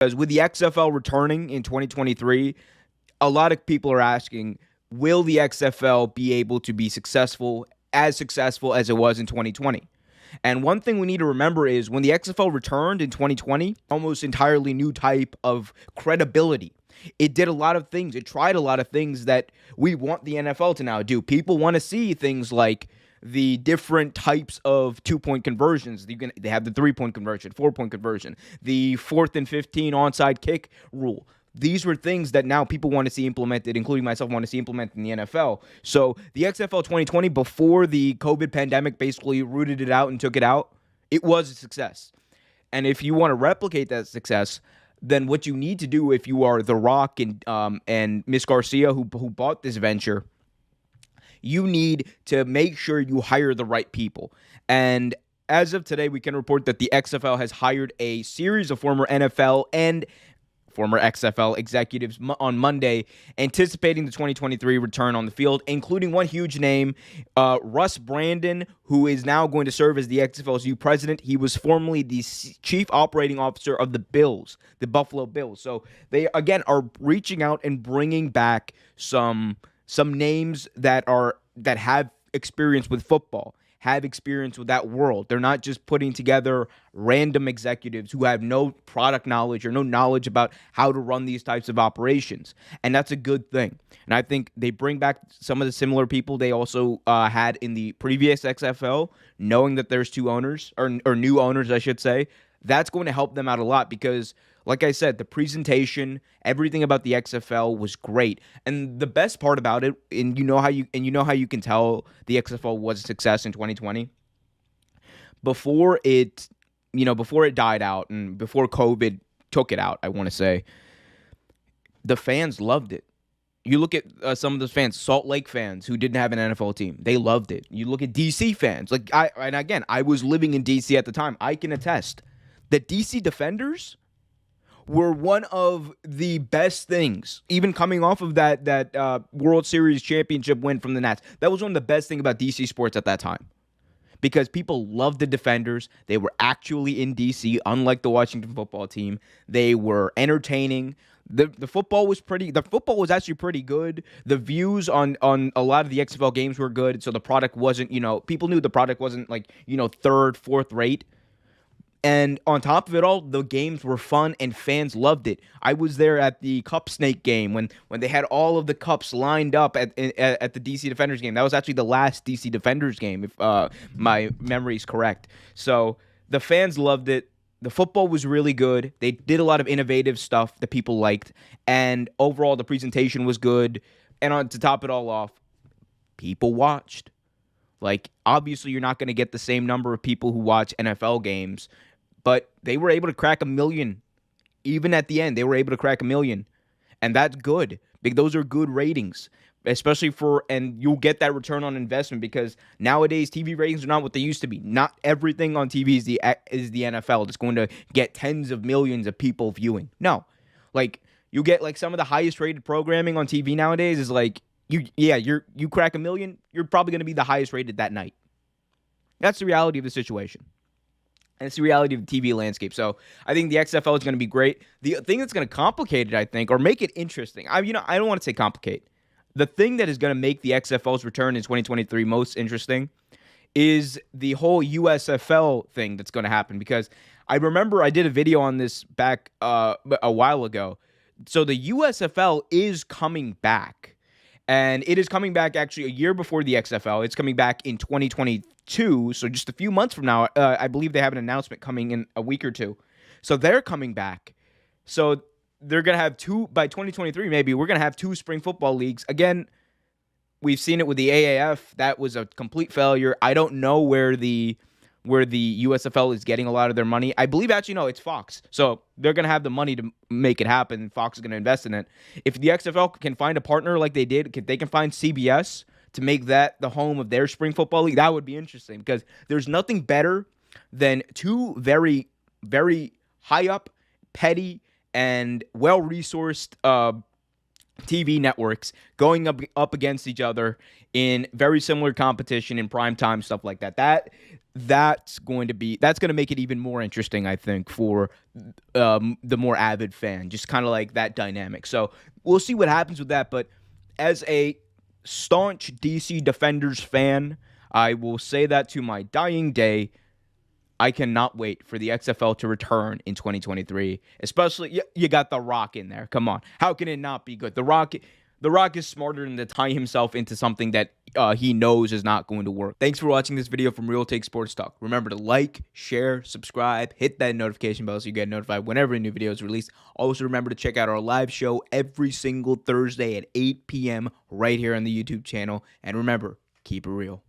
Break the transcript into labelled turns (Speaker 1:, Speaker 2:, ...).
Speaker 1: Because with the XFL returning in 2023, a lot of people are asking, will the XFL be able to be successful as it was in 2020? And one thing we need to remember is when the XFL returned in 2020, almost entirely new type of credibility. It did a lot of things. It tried a lot of things that we want the NFL to now do. People want to see things like the different types of 2-point conversions. They have the 3-point conversion, 4-point conversion, the 4th and 15 onside kick rule. These were things that now people want to see implemented, including myself, want to see implemented in the NFL. So the XFL 2020, before the COVID pandemic basically rooted it out and took it out, it was a success. And if you want to replicate that success, then what you need to do, if you are The Rock and Miss Garcia who bought this venture, you need to make sure you hire the right people. And as of today, we can report that the XFL has hired a series of former NFL and former XFL executives on Monday, anticipating the 2023 return on the field, including one huge name, Russ Brandon, who is now going to serve as the XFL's new president. He was formerly the chief operating officer of the Bills, the Buffalo Bills. So they, again, are reaching out and bringing back some names that have experience with football, have experience with that world. They're not just putting together random executives who have no product knowledge or no knowledge about how to run these types of operations. And that's a good thing. And I think they bring back some of the similar people they also had in the previous XFL, knowing that there's two owners, or new owners, I should say. That's going to help them out a lot because, like I said, the presentation, everything about the XFL was great. And the best part about it, and you know how you can tell the XFL was a success in 2020, before it died out and before COVID took it out, I want to say, the fans loved it. You look at some of those fans, Salt Lake fans who didn't have an NFL team, they loved it. You look at DC fans, I was living in DC at the time. I can attest that DC Defenders were one of the best things, even coming off of that World Series championship win from the Nats. That was one of the best things about DC sports at that time, because people loved the Defenders. They were actually in DC, unlike the Washington football team. They were entertaining. The football was actually pretty good. The views on a lot of the XFL games were good, so the product wasn't, people knew the product wasn't third, fourth rate. And on top of it all, the games were fun and fans loved it. I was there at the Cup Snake game when they had all of the cups lined up at the DC Defenders game. That was actually the last DC Defenders game, if my memory is correct. So the fans loved it. The football was really good. They did a lot of innovative stuff that people liked. And overall, the presentation was good. And to top it all off, people watched. Obviously, you're not going to get the same number of people who watch NFL games, but they were able to crack 1 million. Even at the end, they were able to crack 1 million. And that's good. Those are good ratings, especially and you'll get that return on investment because nowadays TV ratings are not what they used to be. Not everything on TV is the NFL. It's going to get tens of millions of people viewing. No. You get some of the highest rated programming on TV nowadays is you crack 1 million, you're probably going to be the highest rated that night. That's the reality of the situation. And it's the reality of the TV landscape. So I think the XFL is going to be great. The thing that's going to complicate it, I think, or make it interesting, I don't want to say complicate. The thing that is going to make the XFL's return in 2023 most interesting is the whole USFL thing that's going to happen. Because I remember I did a video on this back a while ago. So the USFL is coming back. And it is coming back actually a year before the XFL. It's coming back in 2022, so just a few months from now. I believe they have an announcement coming in a week or two. So they're coming back. So they're going to have by 2023 maybe, we're going to have 2 spring football leagues. Again, we've seen it with the AAF. That was a complete failure. I don't know where the USFL is getting a lot of their money. I believe actually, no, it's Fox. So they're going to have the money to make it happen. Fox is going to invest in it. If the XFL can find a partner like they did, they can find CBS to make that the home of their spring football league, that would be interesting because there's nothing better than 2 very, very high up, petty, and well-resourced TV networks going up against each other in very similar competition in prime time, stuff like that. That's going to make it even more interesting, I think, for the more avid fan. Just kind of like that dynamic. So we'll see what happens with that. But as a staunch DC Defenders fan, I will say that to my dying day. I cannot wait for the XFL to return in 2023. Especially, you got The Rock in there. Come on, how can it not be good? The Rock is smarter than to tie himself into something that he knows is not going to work. Thanks for watching this video from Real Take Sports Talk. Remember to like, share, subscribe, hit that notification bell so you get notified whenever a new video is released. Also, remember to check out our live show every single Thursday at 8 p.m. right here on the YouTube channel. And remember, keep it real.